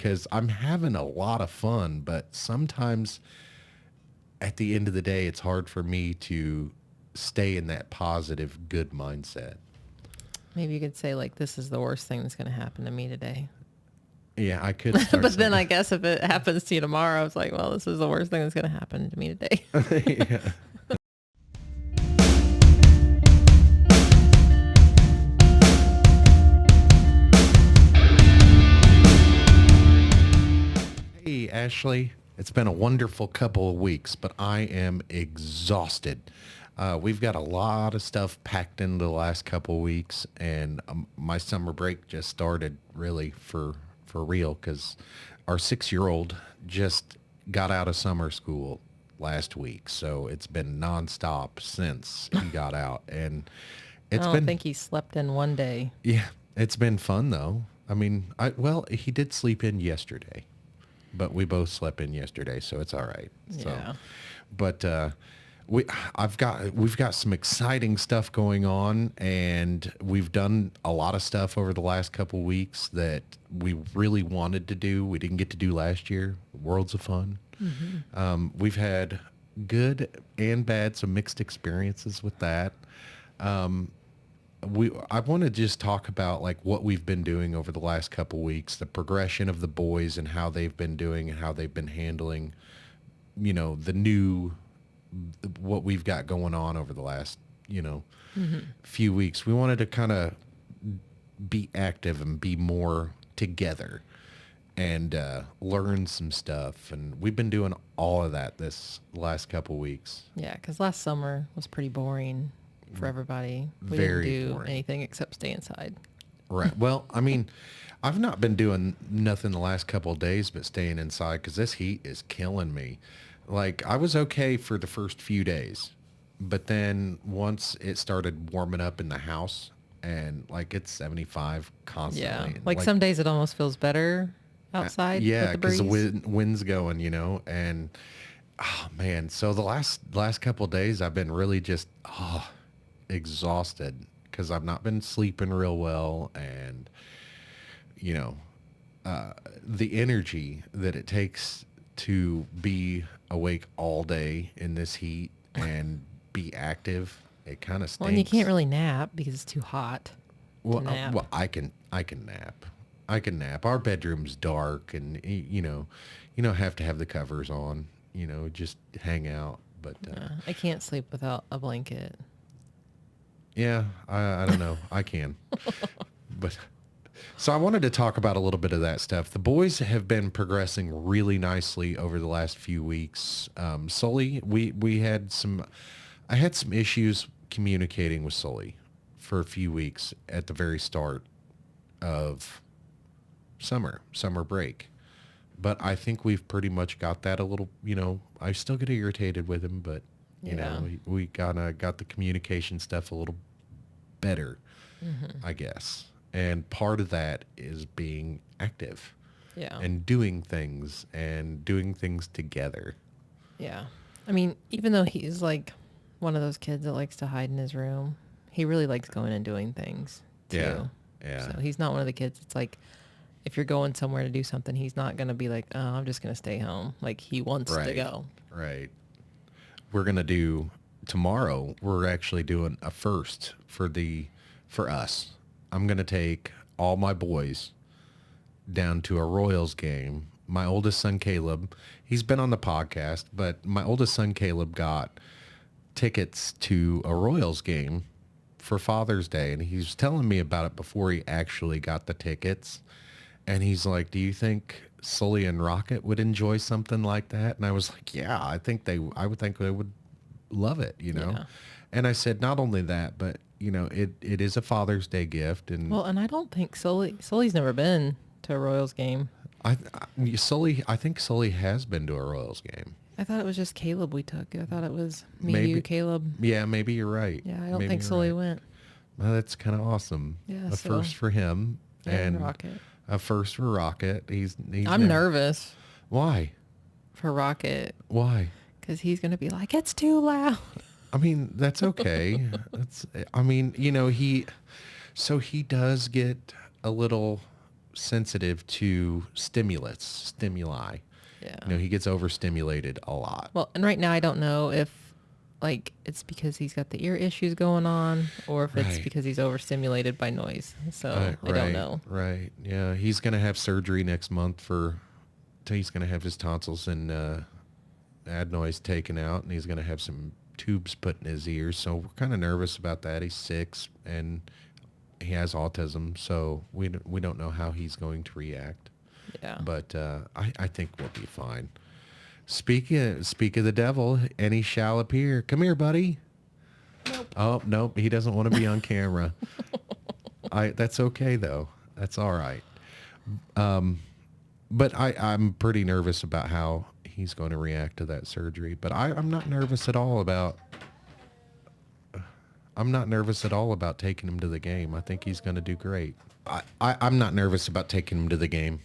because I'm having a lot of fun, but sometimes at the end of the day, it's hard for me to stay in that positive, good mindset. Maybe you could say like, this is the worst thing that's going to happen to me today. Yeah, I could start But then saying. I guess if it happens to you tomorrow, it's like, well, this is the worst thing that's going to happen to me today. Yeah. Hey, Ashley. It's been a wonderful couple of weeks, but I am exhausted. We've got a lot of stuff packed into the last couple of weeks, and my summer break just started really for real because our 6-year-old just got out of summer school last week, so it's been nonstop since he got out, and I it's don't been think he slept in one day. yeah, it's been fun though. I mean, he did sleep in yesterday, but we both slept in yesterday, so it's all right. So, Yeah. but we we've got some exciting stuff going on, and we've done a lot of stuff over the last couple weeks that we really wanted to do. We didn't get to do last year. Worlds of fun. We've had good and bad, some mixed experiences with that. I want to just talk about like what we've been doing over the last couple weeks, the progression of the boys and how they've been doing and how they've been handling, the new what we've got going on over the last, few weeks. We wanted to kind of be active and be more together and learn some stuff. And we've been doing all of that this last couple weeks. Yeah, because last summer was pretty boring for everybody. We Very didn't do boring. anything except stay inside. Right. Well, I mean, I've not been doing nothing the last couple of days but staying inside because this heat is killing me. Like, I was okay for the first few days, but then once it started warming up in the house and like it's 75 constantly. Yeah. And, Like some days it almost feels better outside yeah, with the because the breeze. wind's going, and oh man, so the last couple of days I've been really just exhausted because I've not been sleeping real well, and you know the energy that it takes to be awake all day in this heat and be active, it kind of stinks. Well, and you can't really nap because it's too hot to Well, nap. I can nap. I can nap. Our bedroom's dark, and you don't have to have the covers on. Just hang out. But I can't sleep without a blanket. yeah, I don't know. I can, but so I wanted to talk about a little bit of that stuff. The boys have been progressing really nicely over the last few weeks. Sully, we had some. I had some issues communicating with Sully for a few weeks at the very start of summer break. But I think we've pretty much got that a little, I still get irritated with him, but Yeah. we kind of got the communication stuff a little better, I guess. And part of that is being active Yeah. and doing things together. Yeah. I mean, even though he's like one of those kids that likes to hide in his room, he really likes going and doing things too. Yeah. Yeah. So he's not one of the kids. It's like if you're going somewhere to do something, he's not going to be like, oh, I'm just going to stay home. Like he wants to Right. go. Right. We're going to do tomorrow. We're actually doing a first for us. I'm going to take all my boys down to a Royals game. My oldest son, Caleb, he's been on the podcast, but my oldest son, Caleb, got tickets to a Royals game for Father's Day. And he was telling me about it before he actually got the tickets. And he's like, do you think Sully and Rocket would enjoy something like that? And I was like, yeah, I would think they would love it, Yeah. And I said, not only that, but it is a Father's Day gift. And Well, and I don't think Sully's never been to a Royals game. I think Sully has been to a Royals game. I thought it was just Caleb we took. I thought it was me, Maybe. you, Caleb. Yeah, maybe you're right. Yeah, I don't Maybe think you're Sully right. went. Well, that's kind of awesome. Yeah, A so- first for him And and Rocket. a first for Rocket. He's I'm nervous Why? for Rocket Why? because he's going to be like, it's too loud. I mean, that's okay. he does get a little sensitive to stimuli. Yeah. He gets overstimulated a lot. Well, and right now I don't know if like it's because he's got the ear issues going on or if it's Right. because he's overstimulated by noise. So I don't know. Right. Yeah. He's going to have surgery next month he's going to have his tonsils and adenoids taken out, and he's going to have some tubes put in his ears. So we're kind of nervous about that. He's 6 and he has autism, so we don't know how he's going to react. Yeah. But I think we'll be fine. Speak of the devil, and he shall appear. Come here, buddy. Nope. Oh, nope. He doesn't want to be on camera. That's okay, though. That's all right. But I'm pretty nervous about how he's going to react to that surgery. But I'm not nervous at all about taking him to the game. I think he's going to do great. I'm not nervous about taking him to the game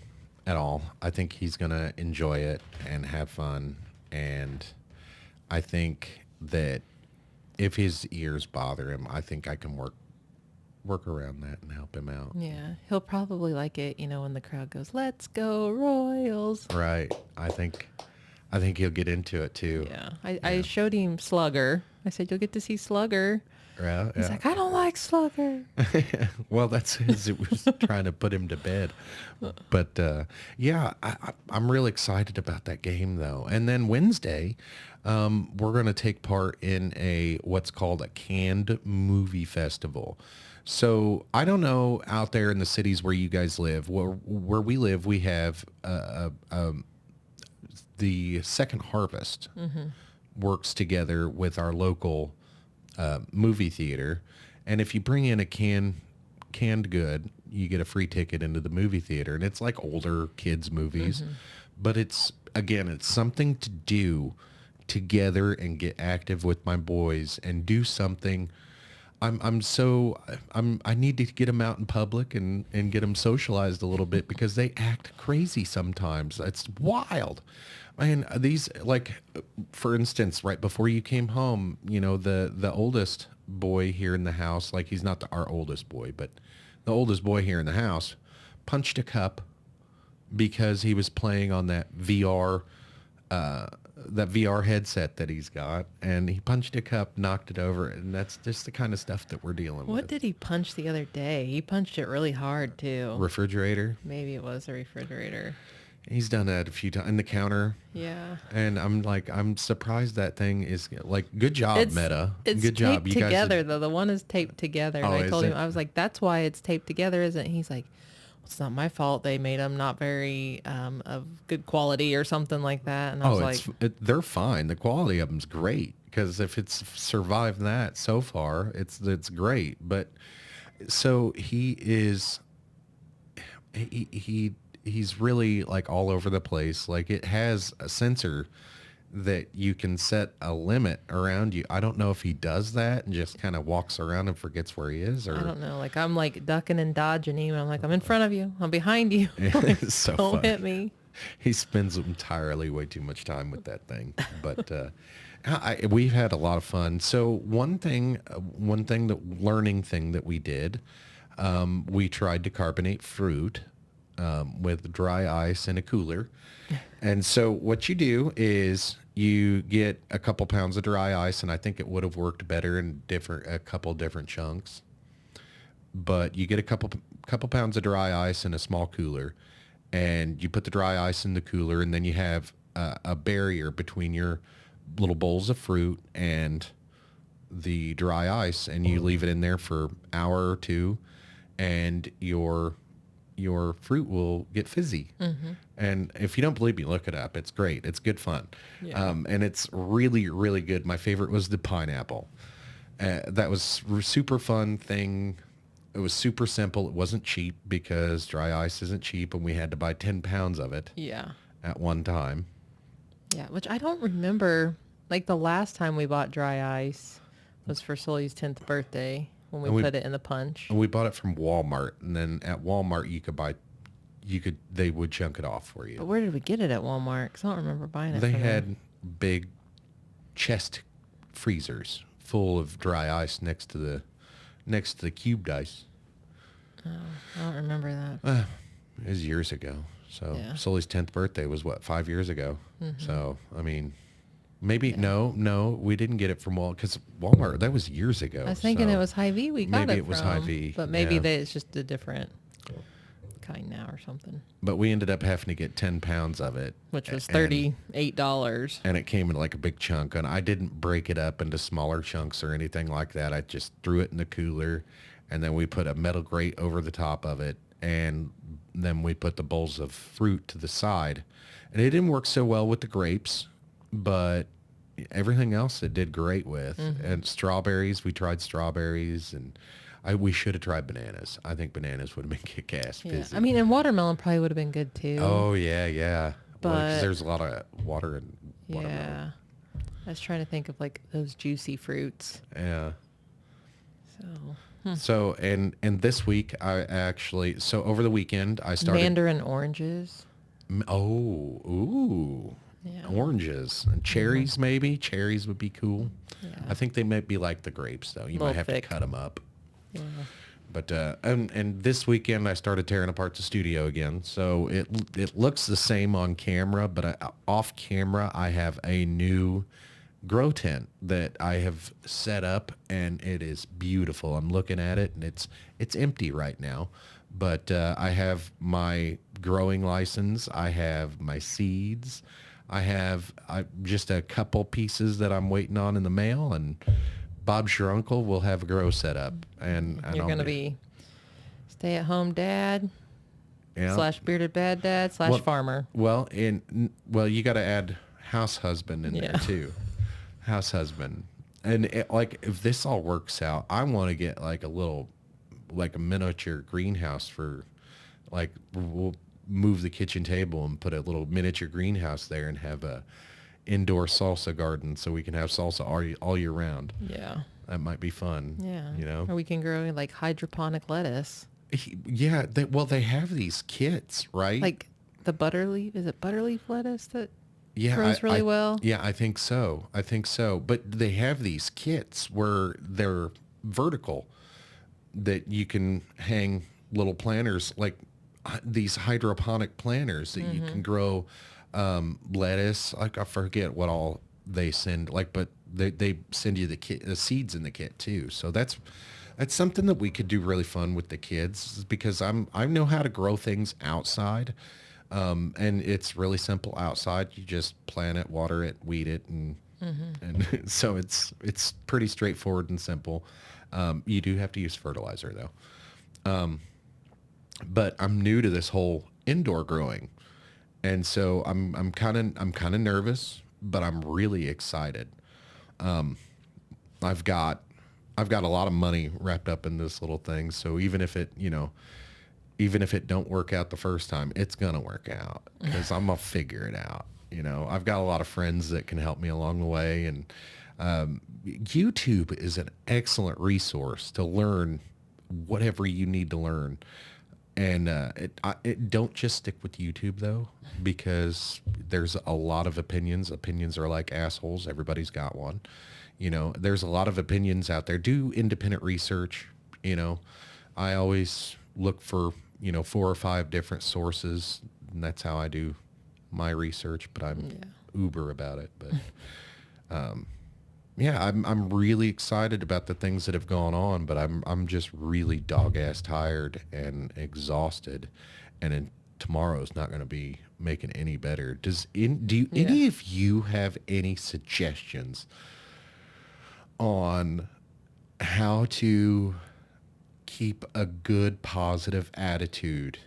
at all. I think he's going to enjoy it and have fun. And I think that if his ears bother him, I think I can work around that and help him out. Yeah. He'll probably like it, when the crowd goes, "Let's go Royals." Right. I think he'll get into it too. Yeah. I showed him Slugger. I said, "You'll get to see Slugger." Yeah. He's like, "I don't like Slugger." Well, that's his. It was trying to put him to bed. But I'm really excited about that game, though. And then Wednesday, we're going to take part in what's called a canned movie festival. So I don't know out there in the cities where you guys live. Where we live, we have the Second Harvest works together with our local movie theater, and if you bring in a canned good, you get a free ticket into the movie theater, and it's like older kids movies, but it's something to do together and get active with my boys and do something. I need to get them out in public and get them socialized a little bit because they act crazy sometimes. It's wild. And these, like, for instance, right before you came home, the oldest boy here in the house, like he's not our oldest boy, but the oldest boy here in the house punched a cup because he was playing on that VR headset that he's got, and he punched a cup, knocked it over, and that's just the kind of stuff that we're dealing with. What did he punch the other day? He punched it really hard too. Refrigerator? Maybe it was a refrigerator. He's done that a few times. In the counter. Yeah. And I'm surprised that thing is like, good job, Meta. It's good job. taped together, though. The one is taped together. And I told him, I was like, "That's why it's taped together, isn't it?" He's like, "Well, it's not my fault. They made them not very of good quality or something like that." And I was like, they're fine. The quality of them's great because if it's survived that so far, it's great. But so he's really like all over the place. Like it has a sensor that you can set a limit around you. I don't know if he does that and just kind of walks around and forgets where he is, or I don't know. Like I'm like ducking and dodging him. I'm like, I'm in front of you. I'm behind you. Like, it's so don't funny. hit me. He spends entirely way too much time with that thing. But we've had a lot of fun. So one learning thing that we did, we tried to carbonate fruit with dry ice in a cooler. And so what you do is you get a couple pounds of dry ice, and I think it would have worked better in a couple different chunks. But you get a couple pounds of dry ice in a small cooler, and you put the dry ice in the cooler, and then you have a barrier between your little bowls of fruit and the dry ice, and you leave it in there for an hour or two, and your fruit will get fizzy. Mm-hmm. And if you don't believe me, look it up. It's great. It's good fun. Yeah. And it's really, really good. My favorite was the pineapple. That was super fun thing. It was super simple. It wasn't cheap because dry ice isn't cheap, and we had to buy 10 pounds of it. Yeah. At one time. Yeah, which I don't remember. Like the last time we bought dry ice was for Sully's 10th birthday. When we put it in the punch. And we bought it from Walmart, and then at Walmart they would chunk it off for you. But where did we get it at Walmart? Because I don't remember buying it. They had big chest freezers full of dry ice next to the cubed ice. Oh, I don't remember that. It was years ago. So Yeah. Sully's 10th birthday was, 5 years ago? So, I mean, maybe, no, we didn't get it from Walmart, because Walmart, that was years ago. I was thinking it was Hy-Vee we got maybe it it was from, Hy-Vee. but maybe it's just a different kind now or something. But we ended up having to get 10 pounds of it. Which was $38. And it came in like a big chunk. And I didn't break it up into smaller chunks or anything like that. I just threw it in the cooler. And then we put a metal grate over the top of it. And then we put the bowls of fruit to the side. And it didn't work so well with the grapes, but everything else it did great with. And strawberries, we tried strawberries, and we should have tried bananas. I think bananas would have been kick-ass. Yeah. I mean, and watermelon probably would have been good too. Oh, yeah. But 'cause there's a lot of water in watermelon. Yeah. I was trying to think of like those juicy fruits. Yeah. So. So, and this week, so over the weekend, I started. Mandarin oranges. Ooh. Yeah. Oranges and cherries, maybe. Cherries would be cool. Yeah. I think they might be like the grapes, though. You might have thick. to cut them up. Yeah. But and this weekend I started tearing apart the studio again. So it looks the same on camera, but off camera I have a new grow tent that I have set up, and it is beautiful. I'm looking at it, and it's empty right now, but I have my growing license. I have my seeds. I have just a couple pieces that I'm waiting on in the mail, and Bob's your uncle will have a grow set up, and You're going to be stay-at-home dad / bearded bad dad / farmer. Well, you got to add house husband in there too. House husband. And if this all works out, I want to get like a miniature greenhouse for, we'll move the kitchen table and put a little miniature greenhouse there and have a indoor salsa garden so we can have salsa all year round. Yeah. That might be fun. Yeah. Or we can grow like hydroponic lettuce. Yeah. They have these kits, right? Like the butterleaf. Is it butterleaf lettuce that grows really well? Yeah, I think so. But they have these kits where they're vertical that you can hang little planters, like these hydroponic planters that you can grow lettuce. Like I forget what all they send, but they send you the seeds in the kit too. So that's something that we could do really fun with the kids, because I know how to grow things outside. And it's really simple outside. You just plant it, water it, weed it, and so it's pretty straightforward and simple. You do have to use fertilizer though. But I'm new to this whole indoor growing, and so I'm kind of nervous, but I'm really excited. I've got a lot of money wrapped up in this little thing, so even if it don't work out the first time, it's gonna work out, because I'm gonna figure it out. I've got a lot of friends that can help me along the way, and YouTube is an excellent resource to learn whatever you need to learn. And it don't just stick with YouTube though, because there's a lot of opinions. Opinions are like assholes. Everybody's got one. There's a lot of opinions out there. Do independent research. I always look for 4 or 5 different sources, and that's how I do my research. But I'm uber about it. But I'm really excited about the things that have gone on, but I'm just really dog-ass tired and exhausted, and tomorrow's not going to be making any better. Do any of you have any suggestions on how to keep a good positive attitude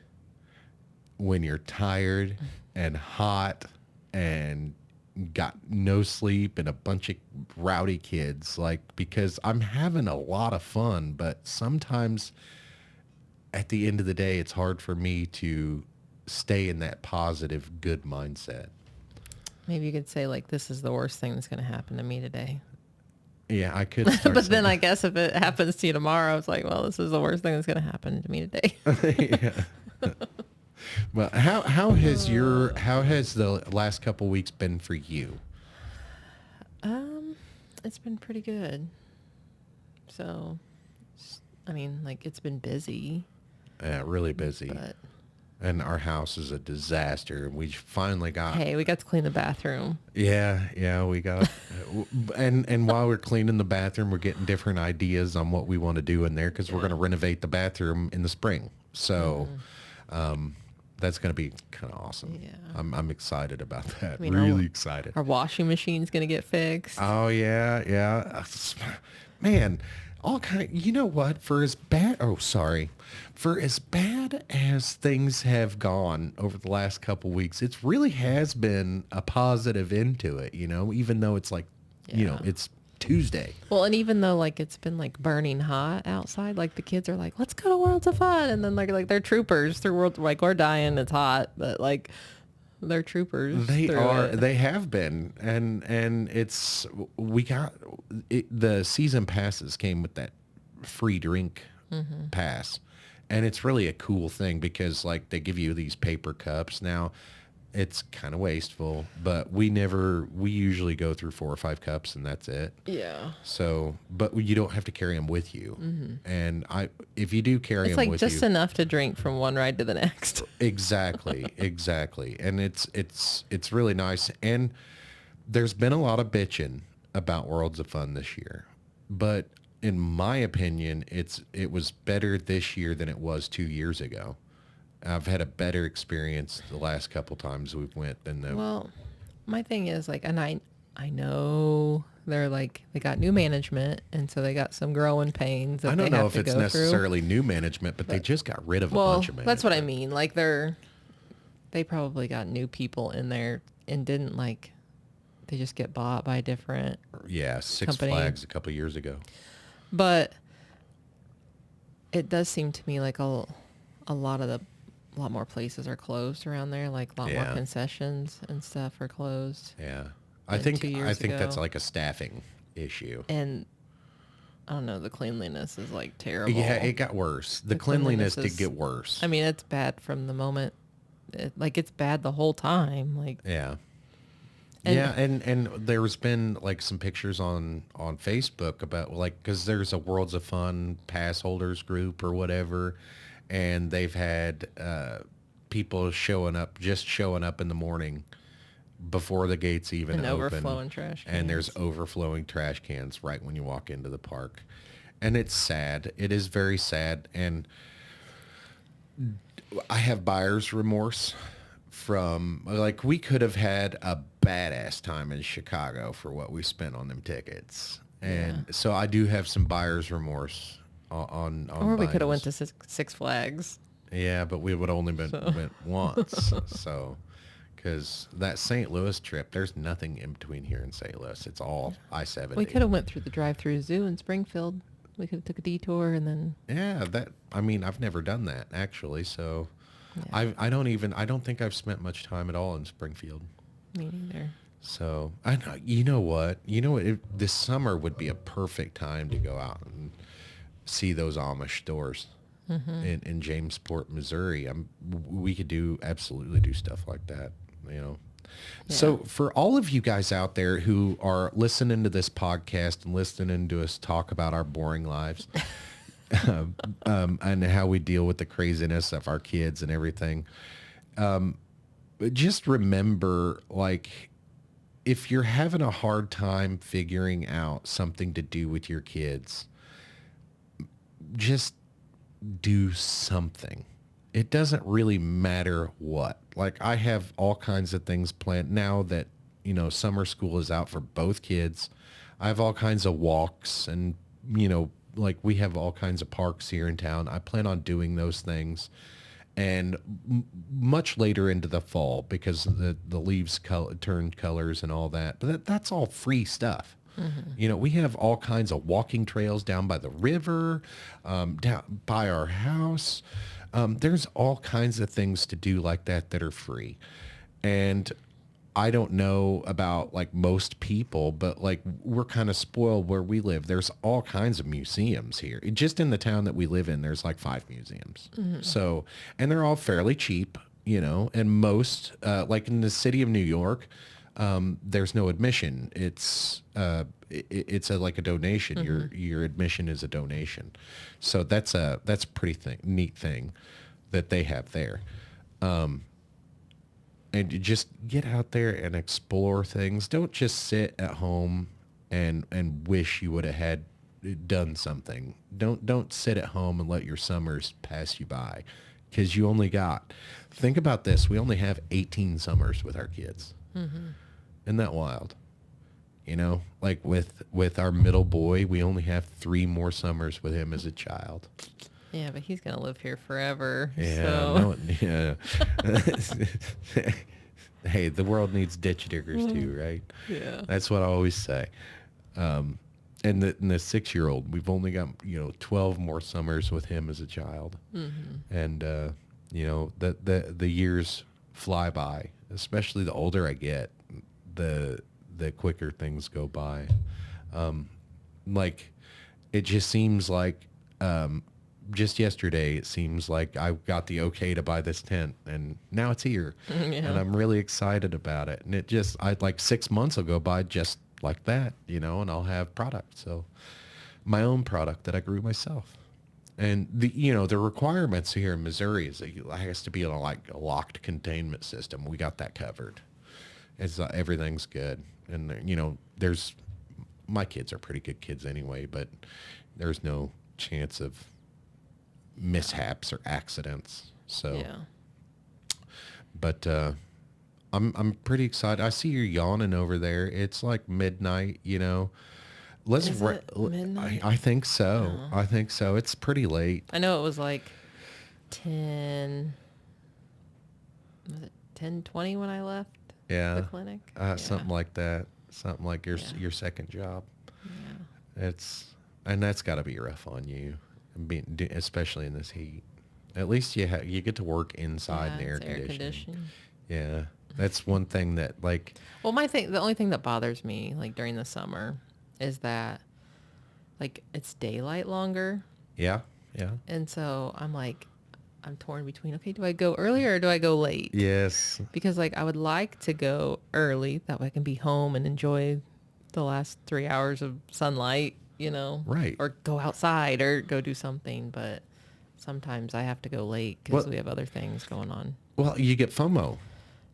when you're tired and hot and got no sleep and a bunch of rowdy kids? Because I'm having a lot of fun, but sometimes at the end of the day, it's hard for me to stay in that positive, good mindset. Maybe you could say this is the worst thing that's going to happen to me today. Yeah, I could. But then I guess if it happens to you tomorrow, it's well, this is the worst thing that's going to happen to me today. Yeah. Well, how has the last couple weeks been for you? It's been pretty good. So, it's been busy. Yeah, really busy. But And our house is a disaster. We finally got. Hey, we got to clean the bathroom. Yeah, we got. And while we're cleaning the bathroom, we're getting different ideas on what we want to do in there because we're going to renovate the bathroom in the spring. So, that's going to be kind of awesome. Yeah. I'm excited about that. I mean, really excited. Our washing machine's going to get fixed. Oh yeah. Man, all kind. You know what? For as bad as things have gone over the last couple weeks, it really has been a positive into it. Even though it's like, it's Tuesday. Well, and even though like it's been like burning hot outside, like the kids are like, let's go to Worlds of Fun, and then like they're troopers through World. Like we're dying, it's hot, but like they're troopers. They are. It. They have been, and we got the season passes came with that free drink pass, and it's really a cool thing because like they give you these paper cups now. It's kind of wasteful, but we usually go through 4 or 5 cups and that's it. Yeah. So, but you don't have to carry them with you. And if you do carry them with you. It's like just enough to drink from one ride to the next. Exactly. And it's really nice. And there's been a lot of bitching about Worlds of Fun this year, but in my opinion, it was better this year than it was 2 years ago. I've had a better experience the last couple times we've went than the. Well, my thing is like, and I know they're like they got new management, and so they got some growing pains. That I don't know if it's necessarily through. new management, but they just got rid of a bunch of management. That's what I mean. Like they probably got new people in there and didn't like. They just get bought by a different. Yeah, Six company. Flags a couple years ago. But it does seem to me like a lot more places are closed around there. Like a lot more concessions and stuff are closed. Yeah, I think that's like a staffing issue. And I don't know, the cleanliness is like terrible. Yeah, it got worse. The cleanliness did get worse. I mean, it's bad from the moment. It's bad the whole time. Like yeah. And there's been like some pictures on Facebook about like because there's a Worlds of Fun pass holders group or whatever, and they've had people showing up in the morning before the gates even open. Overflowing trash cans. And there's overflowing trash cans right when you walk into the park. And it's sad. It is very sad. And I have buyer's remorse from, like, we could have had a badass time in Chicago for what we spent on them tickets. And so I do have some buyer's remorse on or we could have went to Six Flags. Yeah, but we would only went once. So, because that St. Louis trip, there's nothing in between here and St. Louis. It's all I-70. We could have went through the drive-through zoo in Springfield. We could have took a detour and then. Yeah, I've never done that actually. So, yeah. I don't think I've spent much time at all in Springfield. Me neither. So, you know what? This summer would be a perfect time to go out and see those Amish stores in Jamesport, Missouri. We could absolutely do stuff like that, Yeah. So for all of you guys out there who are listening to this podcast and listening to us talk about our boring lives and how we deal with the craziness of our kids and everything, just remember, like, if you're having a hard time figuring out something to do with your kids, just do something. It doesn't really matter what. Like, I have all kinds of things planned now that, summer school is out for both kids. I have all kinds of walks and, like we have all kinds of parks here in town. I plan on doing those things. And much later into the fall because the leaves turn colors and all that. But that's all free stuff. Mm-hmm. We have all kinds of walking trails down by the river, down by our house. There's all kinds of things to do like that are free. And I don't know about like most people, but like we're kind of spoiled where we live. There's all kinds of museums here. Just in the town that we live in, there's like 5 museums. Mm-hmm. So, and they're all fairly cheap, and most, like in the city of New York, there's no admission. It's like a donation. Mm-hmm. Your admission is a donation. So that's a pretty neat thing that they have there. And you just get out there and explore things. Don't just sit at home and wish you would have had done something. Don't sit at home and let your summers pass you by, because you only got. Think about this: we only have 18 summers with our kids. Mm-hmm. Isn't that wild? You know, like with our middle boy, we only have 3 more summers with him as a child. Yeah, but he's gonna live here forever. Yeah, so. yeah. Hey, the world needs ditch diggers too, right? Yeah. That's what I always say. And the 6-year-old, we've only got 12 more summers with him as a child, and the years fly by. Especially the older I get, the quicker things go by. Like, it just seems like. Just yesterday, it seems like I got the okay to buy this tent, and now it's here, and I'm really excited about it. And I'd like 6 months will go by just like that, and I'll have product. So my own product that I grew myself. And the requirements here in Missouri is that it has to be in a locked containment system. We got that covered. It's everything's good. And there's, my kids are pretty good kids anyway, but there's no chance of mishaps or accidents. So, but I'm pretty excited. I see you're yawning over there. It's like midnight. Let's. Is it midnight? I think so. Oh. I think so. It's pretty late. I know it was like 10. Was it 10:20 when I left? Yeah. The clinic. Something like that. Something like your second job. Yeah. And that's got to be rough on you. Especially in this heat. At least you get to work inside in the air conditioning. Yeah, that's one thing that Well, the only thing that bothers me during the summer is that it's daylight longer. Yeah. And so I'm torn between, okay, do I go early or do I go late? Yes. Because I would like to go early, that way I can be home and enjoy the last 3 hours of sunlight. Right. Or go outside or go do something. But sometimes I have to go late because we have other things going on. Well, you get FOMO.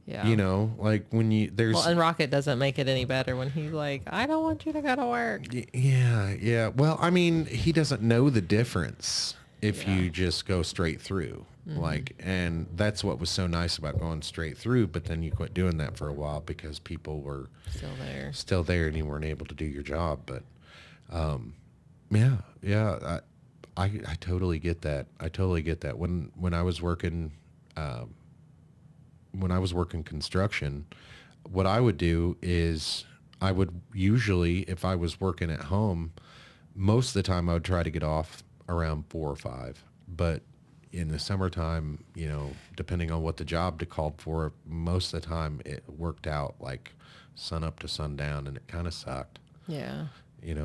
Yeah. When there's... Well, and Rocket doesn't make it any better when he's like, I don't want you to go to work. Yeah. Well, I mean, he doesn't know the difference if you just go straight through. Mm-hmm. And that's what was so nice about going straight through. But then you quit doing that for a while because people were... Still there and you weren't able to do your job. But... I totally get that. When I was working, construction, what I would do is I would usually, if I was working at home, most of the time I would try to get off around 4 or 5. But in the summertime, depending on what the job called for, most of the time it worked out like sun up to sundown, and it kind of sucked. Yeah.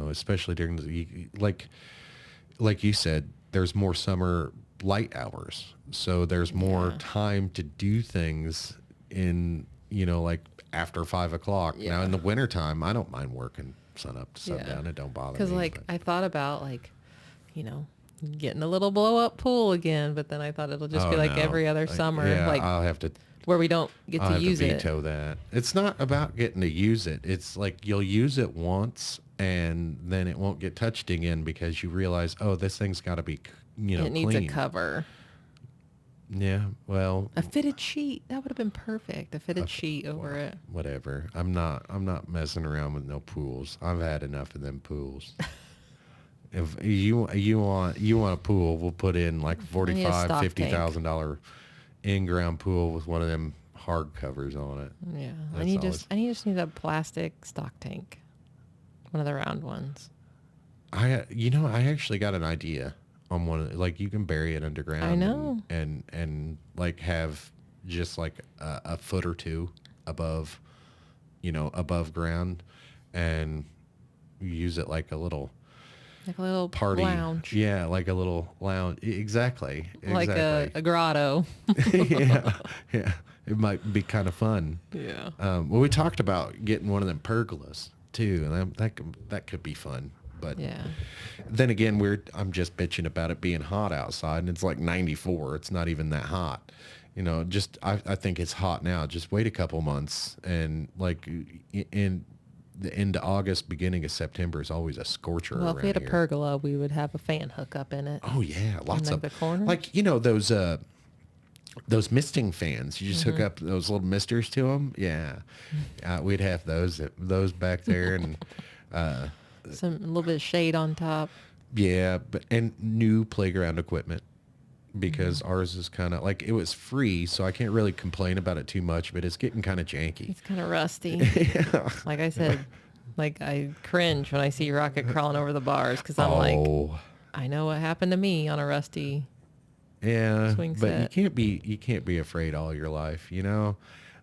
Especially during like you said, there's more summer light hours. So there's more time to do things in, after 5 o'clock. Yeah. Now in the wintertime, I don't mind working sun up to sundown. It don't bother me. Because I thought about getting a little blow up pool again, but then I thought it'll just be every other summer. I'll have to... Where we don't get to use it. I'll have to veto that. It's not about getting to use it. It's you'll use it once and then it won't get touched again because you realize, this thing's got to be, it needs clean. a cover. Yeah, well, a fitted sheet, that would have been perfect. A fitted sheet over it. Whatever. I'm not messing around with no pools. I've had enough of them pools. If you want a pool, we'll put in $45,000-$50,000 in-ground pool with one of them hard covers on it. Yeah, and you just need a plastic stock tank, one of the round ones. I actually got an idea on one. You can bury it underground. I know. And have just a foot or two above ground, and you use it like a little party lounge. Yeah, like a little lounge. Exactly. Like a grotto. Yeah. It might be kind of fun. Yeah. Well, we talked about getting one of them pergolas too, and that could be fun. But then again, I'm just bitching about it being hot outside, and it's 94. It's not even that hot. just I think it's hot now. Just wait a couple months, and like in the end of August, beginning of September is always a scorcher Well, around if we had a here. pergola, we would have a fan hookup in it. Oh yeah, lots in, like, of the corners. like those misting fans. You just hook up those little misters to them. Yeah, we'd have those back there, and A little bit of shade on top. yeah, and new playground equipment. Because ours is kind of like, it was free, so I can't really complain about it too much, but it's getting kind of janky. It's kind of rusty. Yeah. Like I said, like I cringe when I see Rocket crawling over the bars because I'm like, I know what happened to me on a rusty swing but set. you can't be afraid all your life,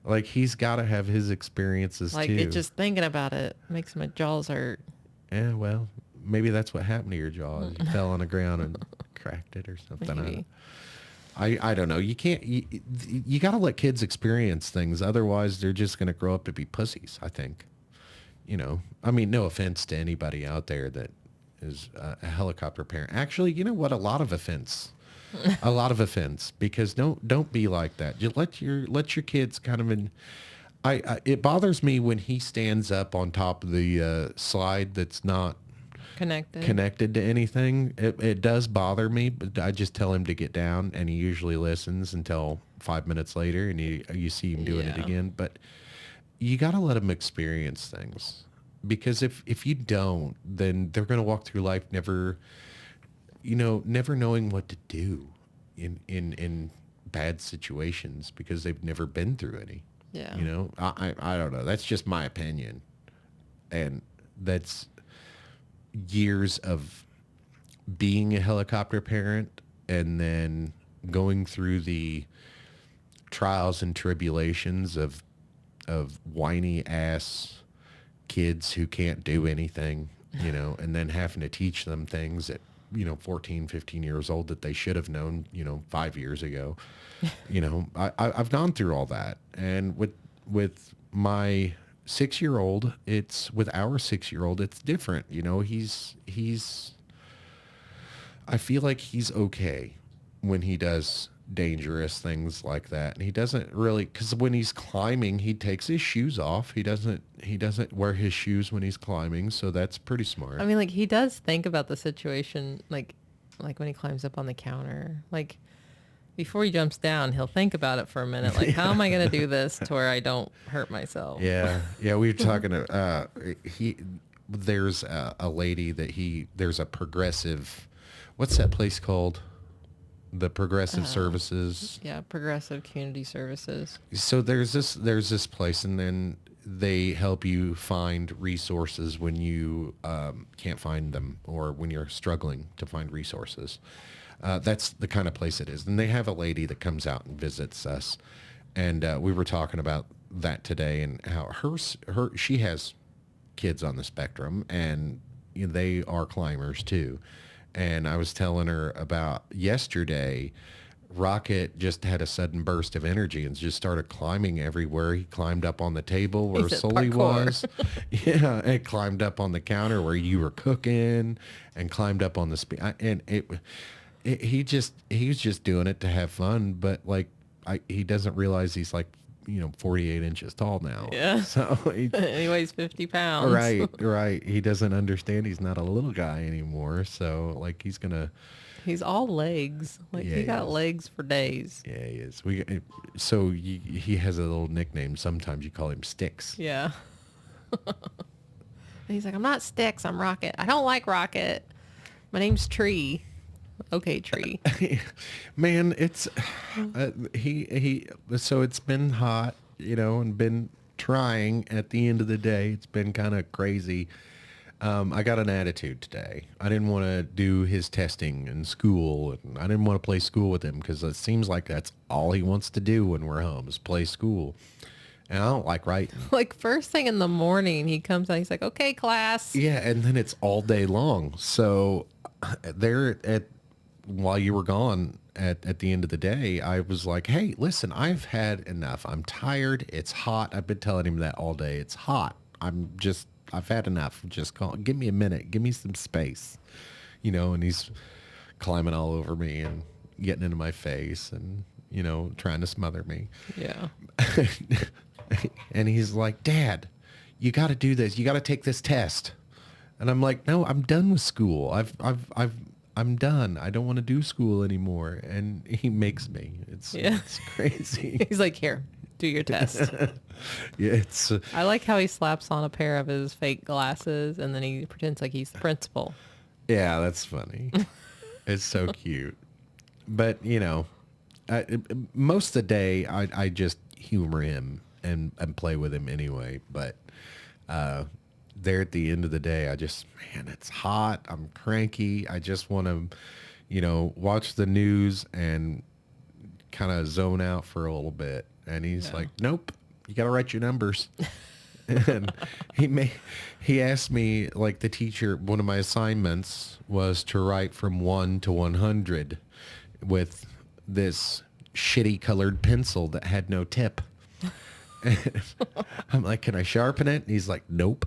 Like he's got to have his experiences like too. It just thinking about it makes my jaws hurt. Yeah, well, maybe that's what happened to your jaw. You fell on the ground and cracked it or something. Maybe. I don't know. You can't. You got to let kids experience things. Otherwise, they're just going to grow up to be pussies. I think. I mean, no offense to anybody out there that is a helicopter parent. Actually, you know what? A lot of offense. Because don't be like that. Just let your kids kind of it bothers me when he stands up on top of the slide that's not connected to anything. It does bother me, but I just tell him to get down, and he usually listens until 5 minutes later, and you see him doing it again. But you got to let them experience things, because if you don't, then they're going to walk through life never knowing what to do in bad situations because they've never been through any. Yeah. I don't know. That's just my opinion, and that's years of being a helicopter parent and then going through the trials and tribulations of whiny ass kids who can't do anything, and then having to teach them things at 14, 15 years old that they should have known 5 years ago. I've gone through all that, and with my 6-year-old, with our 6-year-old, it's different. He's I feel like he's okay when he does dangerous things like that. And he doesn't really, because when he's climbing, he takes his shoes off. He doesn't wear his shoes when he's climbing. So that's pretty smart. I mean, like, he does think about the situation, like when he climbs up on the counter, like before he jumps down, he'll think about it for a minute. Like, how am I going to do this to where I don't hurt myself? Yeah. Yeah. We were talking to, there's a lady there's a progressive, what's that place called? The Progressive Services. Yeah, Progressive Community Services. So there's this place, and then they help you find resources when you can't find them, or when you're struggling to find resources. That's the kind of place it is. And they have a lady that comes out and visits us, and we were talking about that today, and how she has kids on the spectrum, and they are climbers too. And I was telling her about yesterday, Rocket just had a sudden burst of energy and just started climbing everywhere. He climbed up on the table where Sully was. Yeah, and climbed up on the counter where you were cooking, and climbed up on the and he was just doing it to have fun, but like he doesn't realize he's like 48 inches tall now. Yeah. So he weighs 50 pounds. Right. He doesn't understand he's not a little guy anymore. So like he's all legs. Like, he got legs for days. Yeah, he is. He has a little nickname. Sometimes you call him Sticks. Yeah. He's like, I'm not Sticks, I'm Rocket. I don't like Rocket. My name's Tree. Okay, Tree. Man, it's so it's been hot, and been trying. At the end of the day, it's been kind of crazy. I got an attitude today. I didn't want to do his testing in school, and I didn't want to play school with him, because it seems like that's all he wants to do when we're home is play school. And I don't like writing. Like, first thing in the morning, he comes out, he's like, okay, class. Yeah, and then it's all day long. So while you were gone at the end of the day, I was like, hey, listen, I've had enough. I'm tired. It's hot. I've been telling him that all day. It's hot. I've had enough. Give me a minute. Give me some space. And he's climbing all over me and getting into my face. And trying to smother me. Yeah. And he's like, Dad, you got to do this. You got to take this test. And I'm like, no, I'm done with school. I'm done. I don't want to do school anymore. And he makes me. It's crazy. He's like, here, do your test. Yeah, it's. I like how he slaps on a pair of his fake glasses and then he pretends like he's the principal. Yeah, that's funny. It's so cute. But most of the day I just humor him and play with him anyway. But there at the end of the day, man, it's hot. I'm cranky. I just want to, watch the news and kind of zone out for a little bit. And he's like, nope, you got to write your numbers. And he asked me, like the teacher, one of my assignments was to write from 1 to 100 with this shitty colored pencil that had no tip. I'm like, can I sharpen it? And he's like, nope.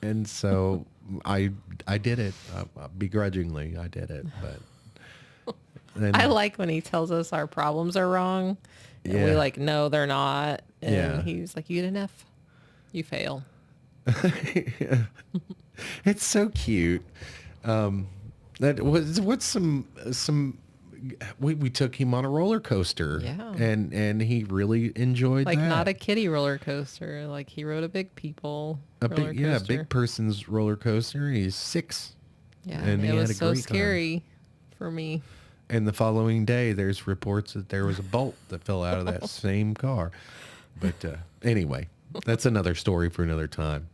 And so I did it begrudgingly. I did it, but then, I like when he tells us our problems are wrong. And we're like, no, they're not. And he's like, you get an F. You fail. It's so cute. What's some we took him on a roller coaster. Yeah. And he really enjoyed like that. Not a kiddie roller coaster. Like he rode a big people roller coaster. Big person's roller coaster. He's 6. Yeah. And it he was had a so great scary for me. And the following day, there's reports that there was a bolt that fell out of that same car. But anyway, that's another story for another time.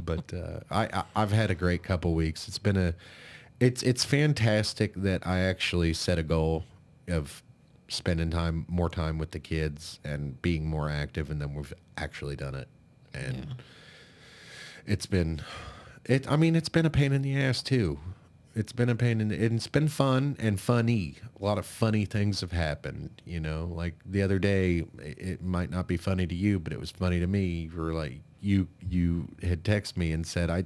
But I've had a great couple weeks. It's been it's fantastic that I actually set a goal of spending more time with the kids and being more active, and then we've actually done it. And it's been a pain in the ass too. It's been it's been fun and funny. A lot of funny things have happened, like the other day, it might not be funny to you, but it was funny to me. You were like, you had texted me and said, I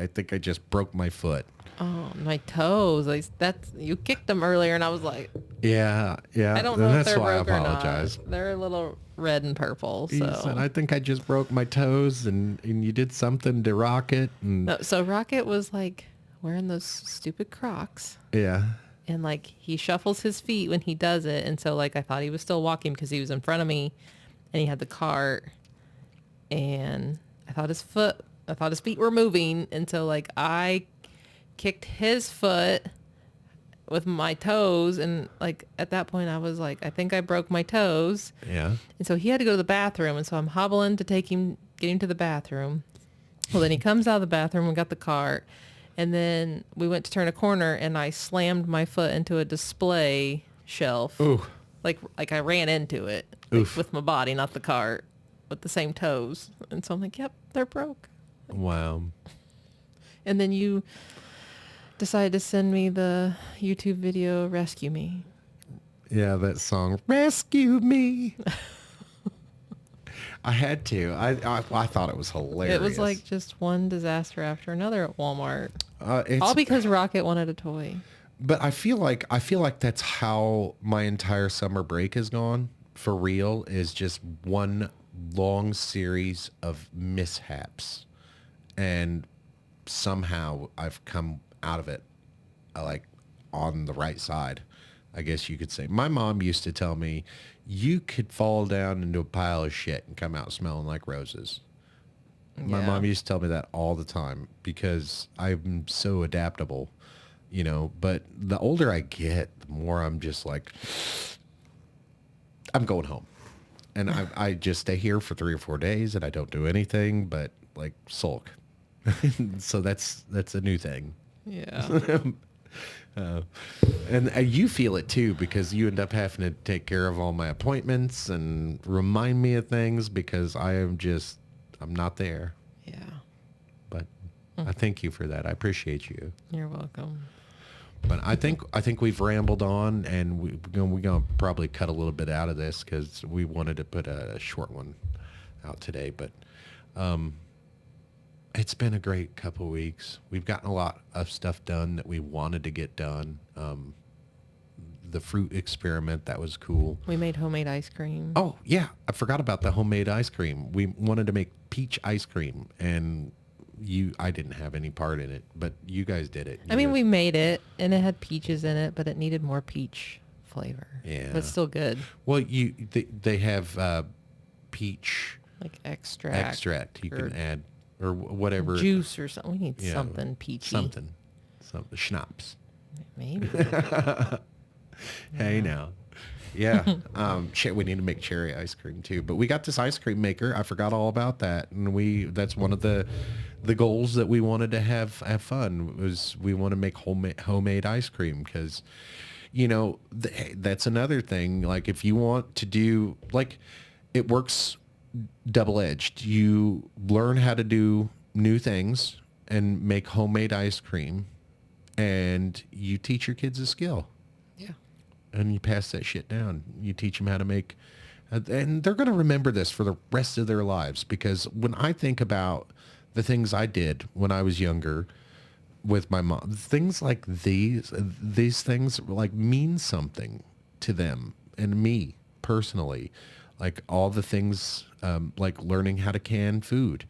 think I just broke my foot. Oh, my toes. You kicked them earlier and I was like, yeah. I don't know if they're broke I apologize. or not. They're a little red and purple. So. He said, I think I just broke my toes and you did something to Rocket. And no, so Rocket was like wearing those stupid Crocs. Yeah. And like he shuffles his feet when he does it. And so like I thought he was still walking because he was in front of me and he had the cart and I thought his feet were moving. And so like I kicked his foot with my toes. And like at that point I was like, I think I broke my toes. Yeah. And so he had to go to the bathroom. And so I'm hobbling to get him to the bathroom. Well, then he comes out of the bathroom and got the cart. And then we went to turn a corner and I slammed my foot into a display shelf. Ooh. Like I ran into it with my body, not the cart, with the same toes. And so I'm like, yep, they're broke. Wow. And then you decided to send me the YouTube video, Rescue Me. Yeah, that song, Rescue Me. I had to. I thought it was hilarious. It was like just one disaster after another at Walmart. All because Rocket wanted a toy. But I feel like that's how my entire summer break has gone. For real, is just one long series of mishaps, and somehow I've come out of it, like on the right side, I guess you could say. My mom used to tell me, you could fall down into a pile of shit and come out smelling like roses. My mom used to tell me that all the time because I'm so adaptable, but the older I get, the more I'm just like, I'm going home. And I just stay here for 3 or 4 days and I don't do anything but like sulk. So that's a new thing. Yeah. And you feel it too because you end up having to take care of all my appointments and remind me of things because I'm not there. Yeah. But I thank you for that. I appreciate you. You're welcome. But I think we've rambled on, and we're gonna probably cut a little bit out of this because we wanted to put a short one out today. But it's been a great couple of weeks. We've gotten a lot of stuff done that we wanted to get done. the fruit experiment. That was cool. We made homemade ice cream. Oh yeah, I forgot about the homemade ice cream. We wanted to make peach ice cream, and I didn't have any part in it, but you guys did it. I mean, we made it, and it had peaches in it, but it needed more peach flavor. Yeah. But it's still good. Well, they have peach Like extract. You can add, or whatever. Juice or something. We need Yeah, something peachy. Something schnapps. Maybe. Hey now. Yeah. We need to make cherry ice cream too. But we got this ice cream maker. I forgot all about that. And that's one of the goals that we wanted to have fun was we want to make homemade ice cream because, that's another thing. Like if you want to do, like it works double-edged. You learn how to do new things and make homemade ice cream and you teach your kids a skill. Yeah. And you pass that shit down. You teach them how to make, and they're going to remember this for the rest of their lives. Because when I think about the things I did when I was younger with my mom, things like these things like mean something to them and me personally. Like all the things, like learning how to can food.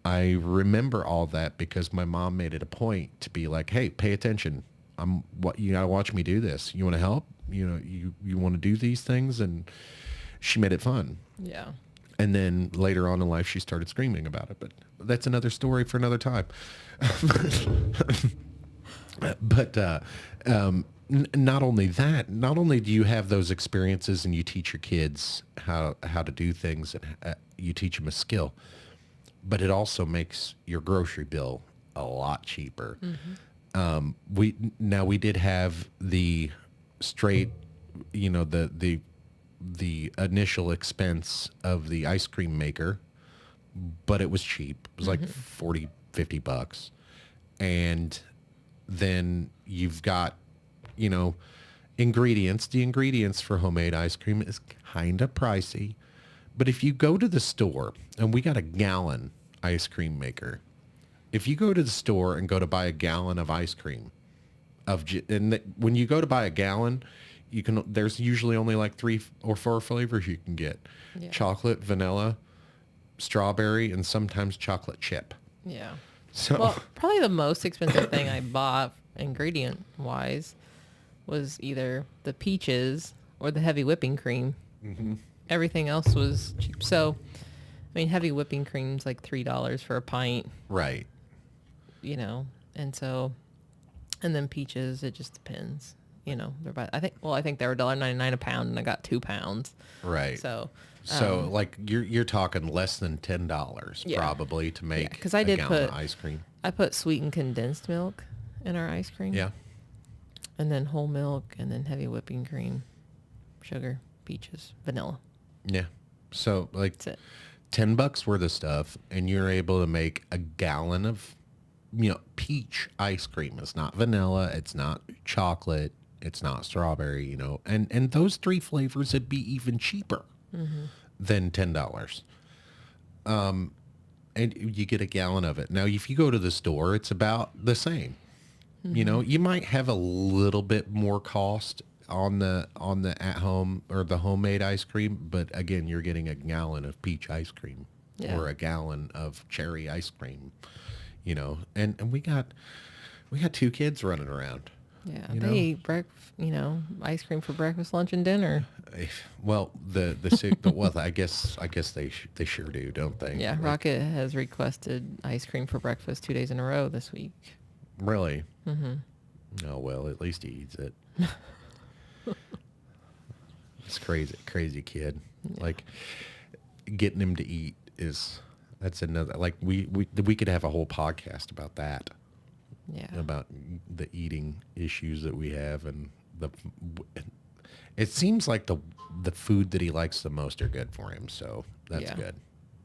I remember all that because my mom made it a point to be like, hey, pay attention. You gotta watch me do this. You want to help? You want to do these things, and she made it fun. Yeah. And then later on in life, she started screaming about it. But that's another story for another time. But not only that, not only do you have those experiences and you teach your kids how to do things and you teach them a skill, but it also makes your grocery bill a lot cheaper. Mm-hmm. We did have the straight, the initial expense of the ice cream maker, but it was cheap. It was like $40, $50. And then you've got, ingredients. The ingredients for homemade ice cream is kind of pricey. But if you go to the store, and we got a gallon ice cream maker. If you go to the store and go to buy a gallon of ice cream, when you go to buy a gallon, there's usually only like 3 or 4 flavors you can get. Yeah. Chocolate, vanilla, strawberry, and sometimes chocolate chip. Yeah. So Well, probably the most expensive thing I bought ingredient wise was either the peaches or the heavy whipping cream. Mm-hmm. Everything else was cheap. So, I mean, heavy whipping cream's like $3 for a pint. Right. And then peaches, it just depends. I think they were $1.99 a pound, and I got 2 pounds. Right. So like you're talking less than $10 Yeah. probably to make because I a did gallon put of ice cream. I put sweetened condensed milk in our ice cream. Yeah. And then whole milk, and then heavy whipping cream, sugar, peaches, vanilla. Yeah. So like That's it. $10 worth of stuff, and you're able to make a gallon of, peach ice cream. It's not vanilla. It's not chocolate. It's not strawberry, and those 3 flavors would be even cheaper than $10. And you get a gallon of it. Now, if you go to the store, it's about the same. You might have a little bit more cost on the at home or the homemade ice cream, but again, you're getting a gallon of peach ice cream or a gallon of cherry ice cream, and we got 2 kids running around. Yeah, they eat ice cream for breakfast, lunch, and dinner. Well, I guess they sure do, don't they? Yeah, Rocket has requested ice cream for breakfast 2 days in a row this week. Really? Mm-hmm. Oh well, at least he eats it. It's crazy kid. Yeah. Like getting him to eat that's another. Like we could have a whole podcast about that. Yeah. About the eating issues that we have, and it seems like the food that he likes the most are good for him, so that's good.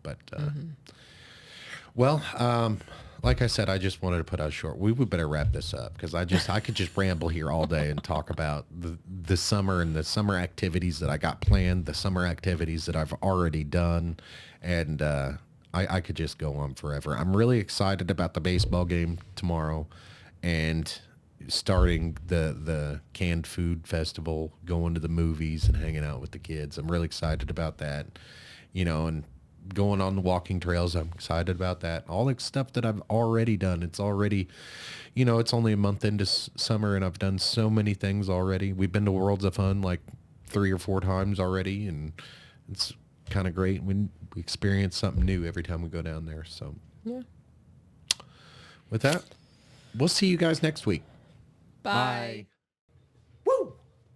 But like I said, I just wanted to put out short. We would better wrap this up because I could just ramble here all day and talk about the summer and the summer activities that I got planned, the summer activities that I've already done, and I could just go on forever. I'm really excited about the baseball game tomorrow, and starting the canned food festival, going to the movies and hanging out with the kids. I'm really excited about that, and going on the walking trails. I'm excited about that. All the stuff that I've already done. It's already, it's only a month into summer and I've done so many things already. We've been to Worlds of Fun like 3 or 4 times already, and it's kind of great. We experience something new every time we go down there. So Yeah. with that, we'll see you guys next week. Bye.